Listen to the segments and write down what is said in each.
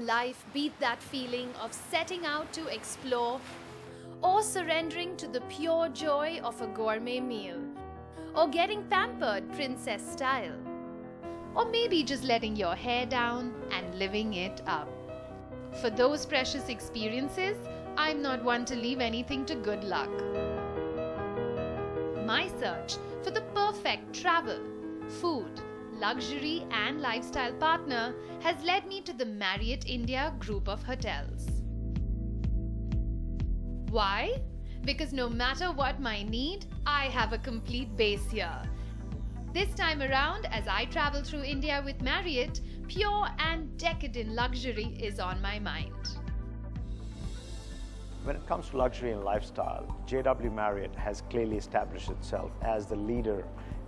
life beat that feeling of setting out to explore or surrendering to the pure joy of a gourmet meal or getting pampered princess style or maybe just letting your hair down and living it up. For those precious experiences, I'm not one to leave anything to good luck. My search for the perfect travel, food, luxury and lifestyle partner has led me to the Marriott India group of hotels. Why? Because no matter what my need, I have a complete base here. This time around, as I travel through India with Marriott, pure and decadent luxury is on my mind. When it comes to luxury and lifestyle, JW Marriott has clearly established itself as the leader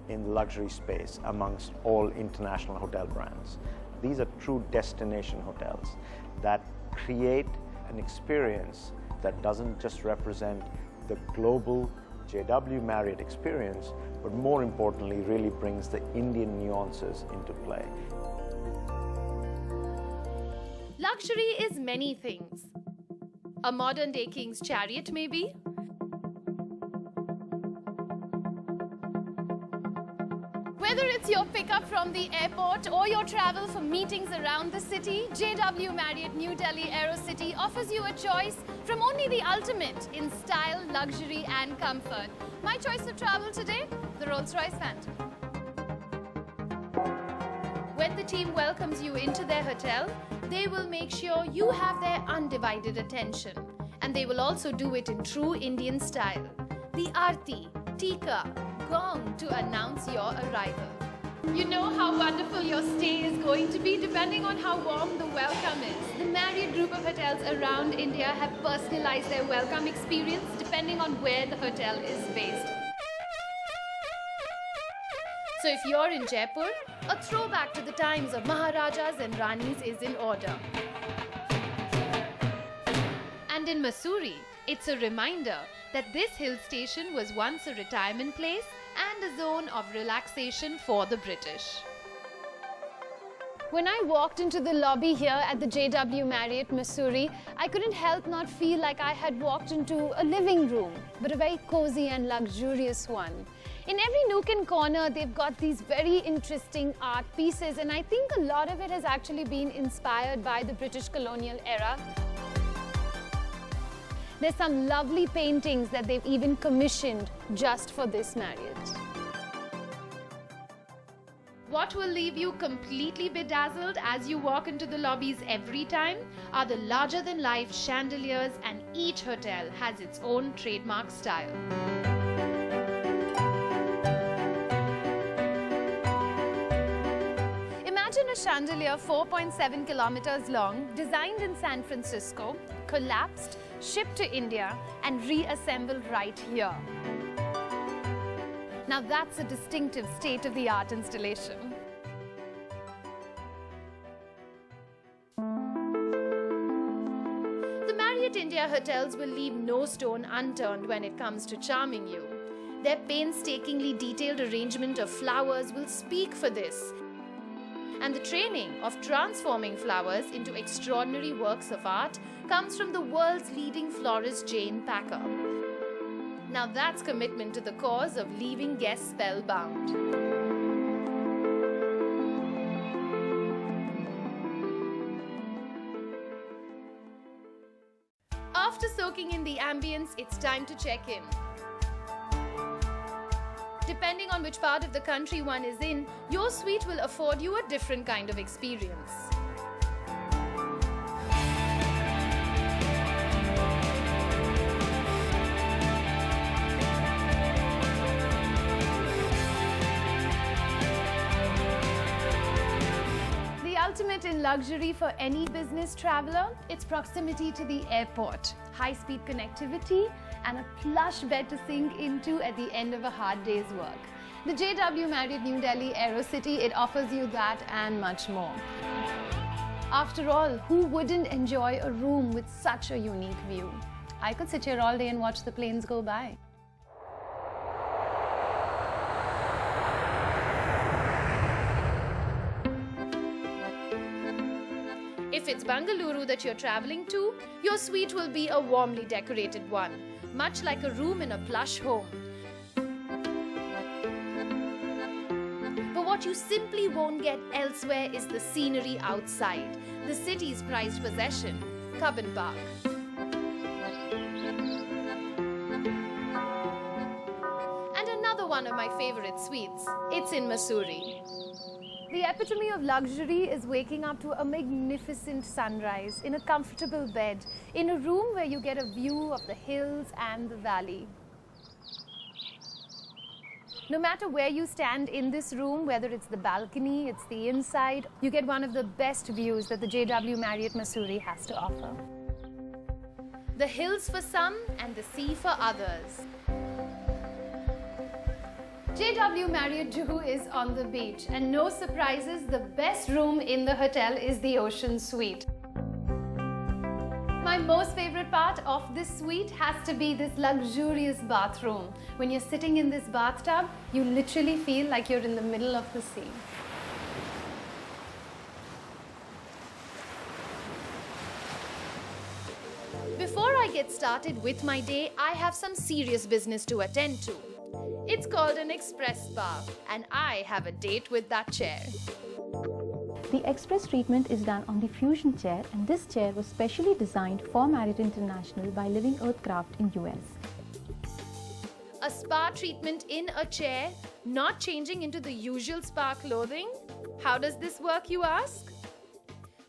in the luxury space amongst all international hotel brands. These are true destination hotels that create an experience that doesn't just represent the global JW Marriott experience, but more importantly, really brings the Indian nuances into play. Luxury is many things. A modern-day king's chariot, maybe? Whether it's your pickup from the airport or your travel for meetings around the city, JW Marriott New Delhi AeroCity offers you a choice from only the ultimate in style, luxury and comfort. My choice of travel today? The Rolls Royce Phantom. When the team welcomes you into their hotel, they will make sure you have their undivided attention. And they will also do it in true Indian style. The aarti, tika, gong to announce your arrival. You know how wonderful your stay is going to be depending on how warm the welcome is. The Marriott group of hotels around India have personalized their welcome experience depending on where the hotel is based. So if you're in Jaipur, a throwback to the times of Maharajas and Ranis is in order. And in Mussoorie, it's a reminder that this hill station was once a retirement place and a zone of relaxation for the British. When I walked into the lobby here at the JW Marriott Mussoorie, I couldn't help not feel like I had walked into a living room, but a very cozy and luxurious one. In every nook and corner, they've got these very interesting art pieces, and I think a lot of it has actually been inspired by the British colonial era. There's some lovely paintings that they've even commissioned just for this Marriott. What will leave you completely bedazzled as you walk into the lobbies every time are the larger-than-life chandeliers, and each hotel has its own trademark style. Imagine a chandelier 4.7 kilometers long, designed in San Francisco, collapsed, shipped to India and reassembled right here. Now that's a distinctive state-of-the-art installation. The Marriott India hotels will leave no stone unturned when it comes to charming you. Their painstakingly detailed arrangement of flowers will speak for this. And the training of transforming flowers into extraordinary works of art comes from the world's leading florist Jane Packer. Now that's commitment to the cause of leaving guests spellbound. After soaking in the ambience, it's time to check in. Depending on which part of the country one is in, your suite will afford you a different kind of experience. The ultimate in luxury for any business traveler, it's proximity to the airport, high-speed connectivity, and a plush bed to sink into at the end of a hard day's work. The JW Marriott New Delhi AeroCity, it offers you that and much more. After all, who wouldn't enjoy a room with such a unique view? I could sit here all day and watch the planes go by. If it's Bengaluru that you're traveling to, your suite will be a warmly decorated one, much like a room in a plush home. But what you simply won't get elsewhere is the scenery outside, the city's prized possession, Cubbon Park. And another one of my favorite suites, it's in Mussoorie. The epitome of luxury is waking up to a magnificent sunrise in a comfortable bed, in a room where you get a view of the hills and the valley. No matter where you stand in this room, whether it's the balcony, it's the inside, you get one of the best views that the JW Marriott Mussoorie has to offer. The hills for some and the sea for others. JW Marriott Juhu is on the beach, and no surprises, the best room in the hotel is the ocean suite. My most favorite part of this suite has to be this luxurious bathroom. When you're sitting in this bathtub, you literally feel like you're in the middle of the sea. Before I get started with my day, I have some serious business to attend to. It's called an express spa, and I have a date with that chair. The express treatment is done on the Fusion chair, and this chair was specially designed for Marriott International by Living Earth Craft in US. A spa treatment in a chair, not changing into the usual spa clothing? How does this work, you ask?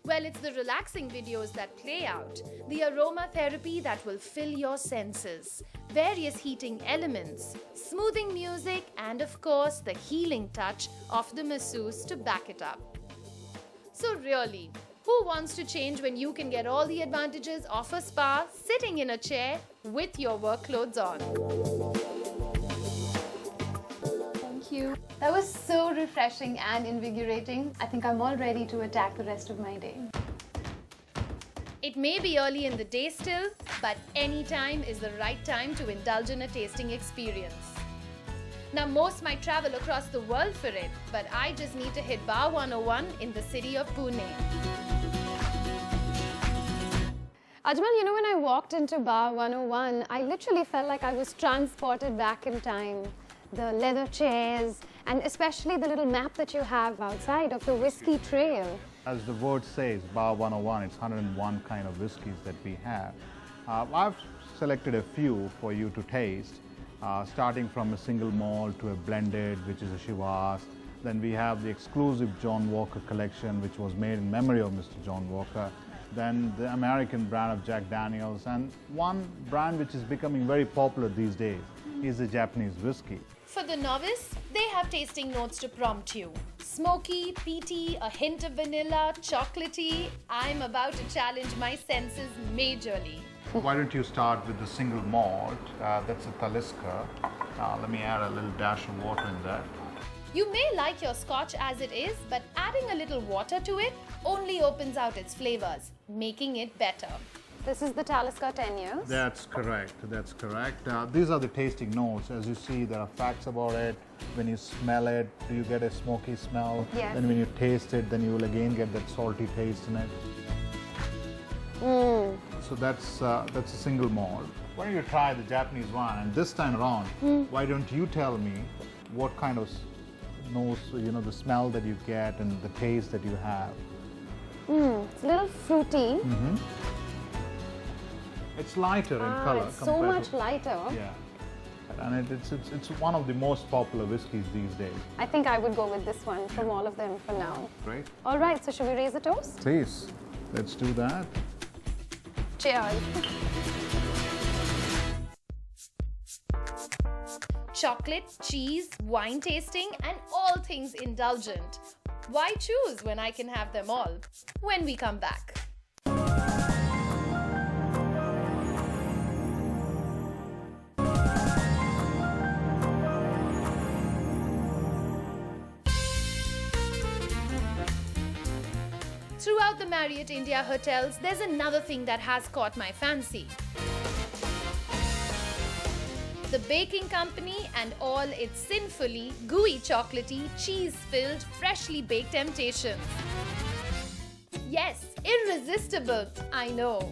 Well, it's the relaxing videos that play out, the aromatherapy that will fill your senses, various heating elements, smoothing music, and of course the healing touch of the masseuse to back it up. So really, who wants to change when you can get all the advantages of a spa sitting in a chair with your work clothes on? Thank you. That was so refreshing and invigorating. I think I'm all ready to attack the rest of my day. It may be early in the day still, but any time is the right time to indulge in a tasting experience. Now, most might travel across the world for it, but I just need to hit Bar 101 in the city of Pune. Ajmal, you know, when I walked into Bar 101, I literally felt like I was transported back in time. The leather chairs, and especially the little map that you have outside of the Whisky Trail. As the word says, Bar 101, it's 101 kind of whiskies that we have. I've selected a few for you to taste, starting from a single malt to a blended, which is a Shiraz. Then we have the exclusive John Walker collection, which was made in memory of Mr. John Walker. Then the American brand of Jack Daniels, and one brand which is becoming very popular these days is the Japanese whiskey. For the novice, they have tasting notes to prompt you. Smoky, peaty, a hint of vanilla, chocolatey. I'm about to challenge my senses majorly. Why don't you start with the single malt? That's a Talisker. Let me add a little dash of water in that. You may like your scotch as it is, but adding a little water to it only opens out its flavors, making it better. This is the Talisker 10 years. That's correct. That's correct. These are the tasting notes. As you see, there are facts about it. When you smell it, you get a smoky smell. Yes. Then when you taste it, then you will again get that salty taste in it. So that's a single malt. Why don't you try the Japanese one? And this time around, why don't you tell me what kind of nose, the smell that you get and the taste that you have? It's a little fruity. It's lighter in color. It's so much lighter. Yeah. And it's one of the most popular whiskeys these days. I think I would go with this one from all of them for now. Great. All right, so should we raise a toast? Please, let's do that. Cheers. Chocolate, cheese, wine tasting, and all things indulgent. Why choose when I can have them all? When we come back. Throughout the Marriott India hotels, there's another thing that has caught my fancy. The baking company and all its sinfully gooey chocolatey, cheese-filled, freshly baked temptations. Yes, irresistible, I know.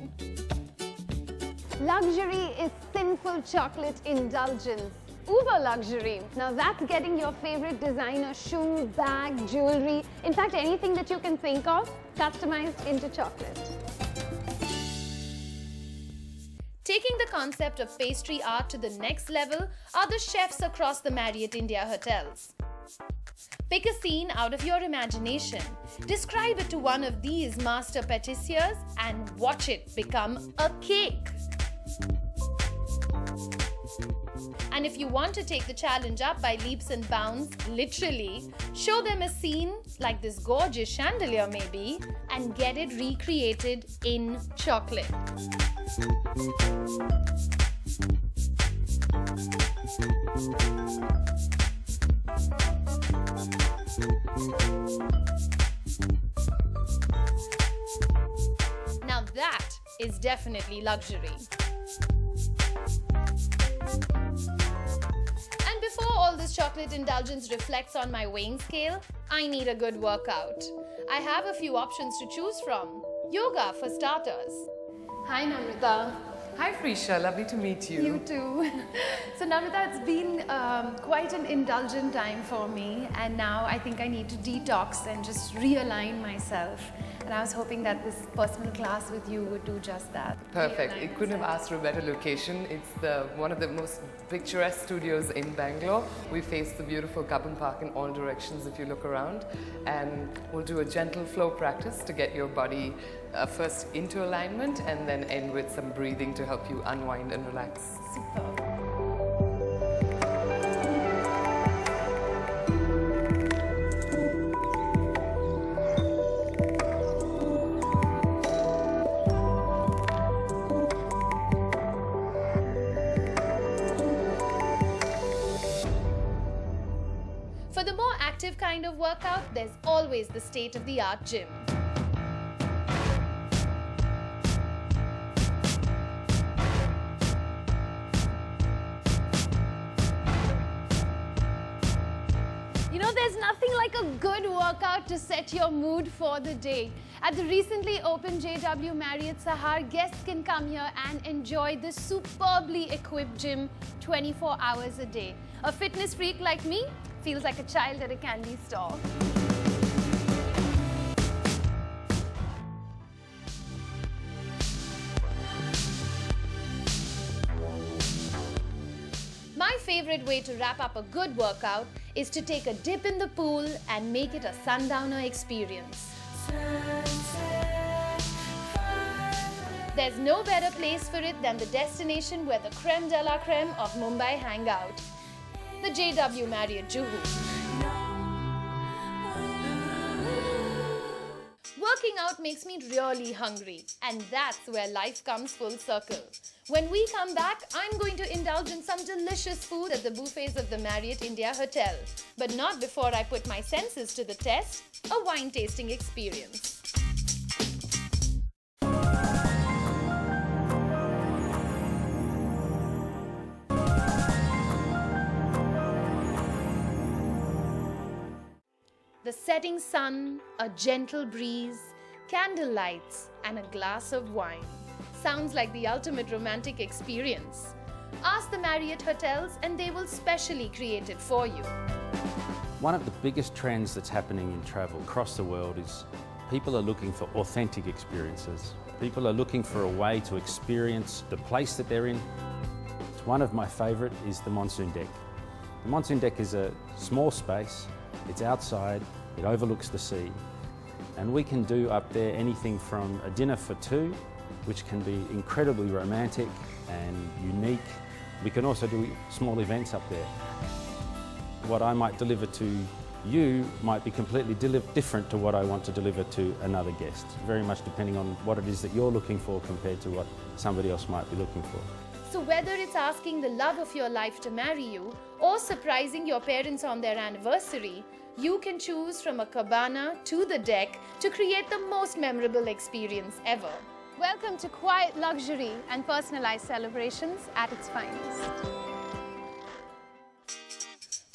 Luxury is sinful chocolate indulgence. Uber luxury. Now that's getting your favorite designer shoe, bag, jewelry, in fact anything that you can think of, customized into chocolate. Taking the concept of pastry art to the next level are the chefs across the Marriott India hotels. Pick a scene out of your imagination, describe it to one of these master patissiers and watch it become a cake. And if you want to take the challenge up by leaps and bounds, literally, show them a scene like this gorgeous chandelier maybe and get it recreated in chocolate. Now that is definitely luxury. And before all this chocolate indulgence reflects on my weighing scale, I need a good workout. I have a few options to choose from. Yoga for starters. Hi Namrata. Hi Prisha, lovely to meet you. You too. So Namrata, it's been quite an indulgent time for me, and now I think I need to detox and just realign myself. And I was hoping that this personal class with you would do just that. Perfect. Realign It couldn't have myself. asked for a better location. It's one of the most picturesque studios in Bangalore. We face the beautiful Cubbon Park in all directions if you look around. And we'll do a gentle flow practice to get your body first into alignment and then end with some breathing to help you unwind and relax. Superb. For the more active kind of workout, there's always the state-of-the-art gym. You know, there's nothing like a good workout to set your mood for the day. At the recently opened JW Marriott Sahar, guests can come here and enjoy this superbly equipped gym 24 hours a day. A fitness freak like me feels like a child at a candy store. My favorite way to wrap up a good workout is to take a dip in the pool and make it a sundowner experience. There's no better place for it than the destination where the creme de la creme of Mumbai hang out, the JW Marriott Juhu. Working out makes me really hungry, and that's where life comes full circle. When we come back, I'm going to indulge in some delicious food at the buffets of the Marriott India Hotel. But not before I put my senses to the test, a wine tasting experience. The setting sun, a gentle breeze, candle lights, and a glass of wine. Sounds like the ultimate romantic experience. Ask the Marriott Hotels and they will specially create it for you. One of the biggest trends that's happening in travel across the world is people are looking for authentic experiences. People are looking for a way to experience the place that they're in. One of my favourite is the Monsoon Deck. The Monsoon Deck is a small space, it's outside, it overlooks the sea, and we can do up there anything from a dinner for two, which can be incredibly romantic and unique. We can also do small events up there. What I might deliver to you might be completely different to what I want to deliver to another guest, very much depending on what it is that you're looking for compared to what somebody else might be looking for. So whether it's asking the love of your life to marry you or surprising your parents on their anniversary, you can choose from a cabana to the deck to create the most memorable experience ever. Welcome to quiet luxury and personalized celebrations at its finest.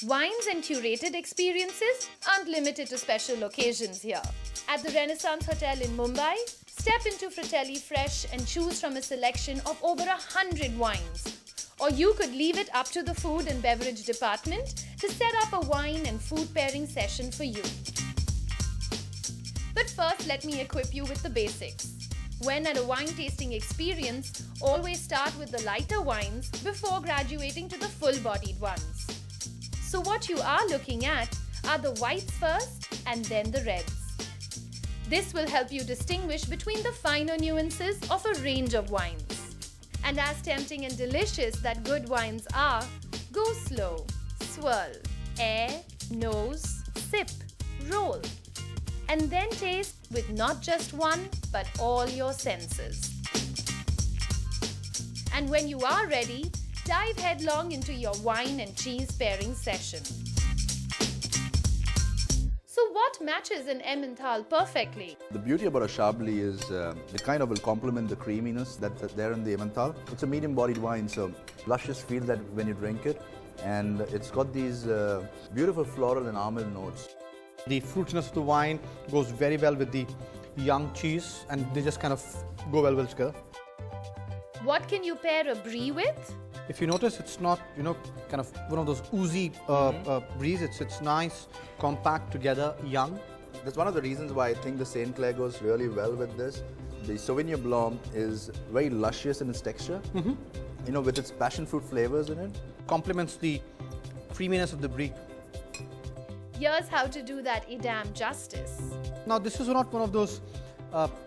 Wines and curated experiences aren't limited to special occasions here. At the Renaissance Hotel in Mumbai, step into Fratelli Fresh and choose from a selection of over 100 wines. Or you could leave it up to the food and beverage department to set up a wine and food pairing session for you. But first, let me equip you with the basics. When at a wine tasting experience, always start with the lighter wines before graduating to the full-bodied ones. So what you are looking at are the whites first and then the reds. This will help you distinguish between the finer nuances of a range of wines. And as tempting and delicious that good wines are, go slow, swirl, air, nose, sip, roll. And then taste with not just one, but all your senses. And when you are ready, dive headlong into your wine and cheese pairing session. So what matches an Emmental perfectly? The beauty about a Chablis is it kind of will complement the creaminess that's there in the Emmental. It's a medium-bodied wine, so luscious feel that when you drink it, and it's got these beautiful floral and almond notes. The fruitiness of the wine goes very well with the young cheese, and they just kind of go well together. What can you pair a brie with? If you notice, it's not, kind of one of those oozy bries. It's nice, compact together, young. That's one of the reasons why I think the Saint Clair goes really well with this. The Sauvignon Blanc is very luscious in its texture, with its passion fruit flavors in it. Complements the creaminess of the brie. Here's how to do that Edam justice. Now, this is not one of those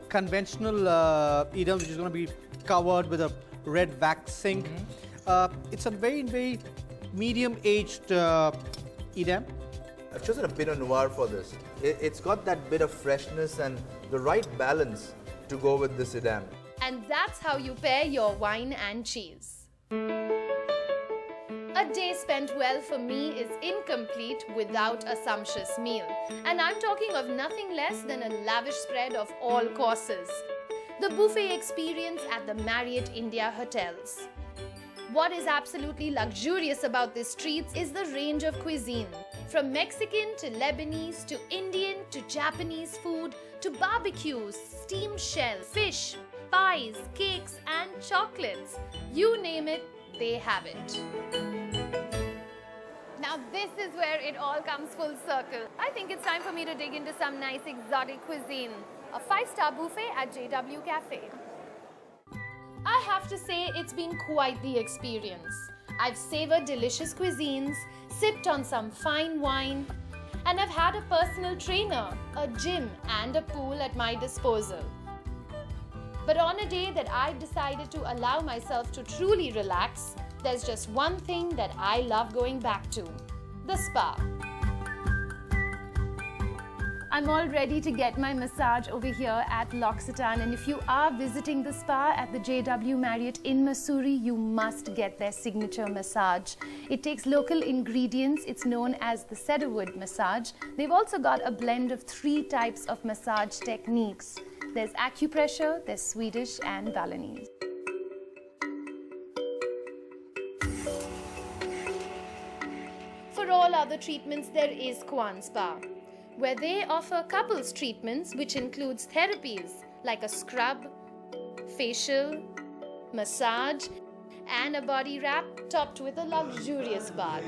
conventional Edams which is going to be covered with a red wax zinc. It's a very, very medium-aged Edam. I've chosen a Pinot Noir for this. It's got that bit of freshness and the right balance to go with this Edam. And that's how you pair your wine and cheese. A day spent well for me is incomplete without a sumptuous meal. And I'm talking of nothing less than a lavish spread of all courses. The buffet experience at the Marriott India hotels. What is absolutely luxurious about these treats is the range of cuisine. From Mexican to Lebanese to Indian to Japanese food to barbecues, steamed shell, fish, pies, cakes and chocolates. You name it, they have it. Now this is where it all comes full circle. I think it's time for me to dig into some nice exotic cuisine. A 5-star buffet at JW Cafe. I have to say it's been quite the experience. I've savored delicious cuisines, sipped on some fine wine, and I've had a personal trainer, a gym and a pool at my disposal. But on a day that I've decided to allow myself to truly relax, there's just one thing that I love going back to, the spa. I'm all ready to get my massage over here at L'Occitane, and if you are visiting the spa at the JW Marriott in Mussoorie, you must get their signature massage. It takes local ingredients. It's known as the cedarwood massage. They've also got a blend of 3 types of massage techniques. There's acupressure, there's Swedish and Balinese. For all other treatments, there is Kwan Spa, where they offer couples treatments which includes therapies like a scrub, facial, massage and a body wrap topped with a luxurious bath.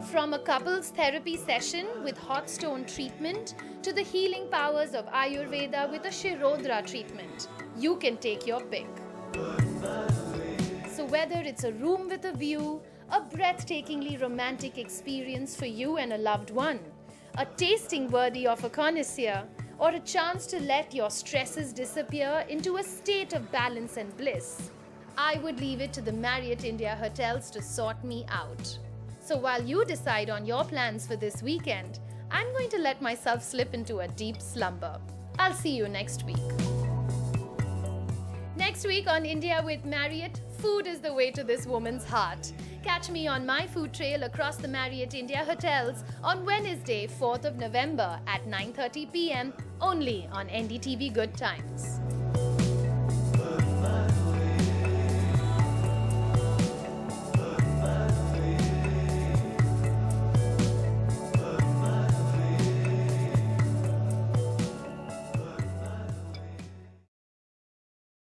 From a couples therapy session with hot stone treatment to the healing powers of Ayurveda with a Shirodra treatment, you can take your pick. So whether it's a room with a view, a breathtakingly romantic experience for you and a loved one, a tasting worthy of a connoisseur, or a chance to let your stresses disappear into a state of balance and bliss, I would leave it to the Marriott India hotels to sort me out. So while you decide on your plans for this weekend, I'm going to let myself slip into a deep slumber. I'll see you next week. Next week on India with Marriott, food is the way to this woman's heart. Catch me on my food trail across the Marriott India hotels on Wednesday, 4th of November at 9:30 p.m. only on NDTV Good Times.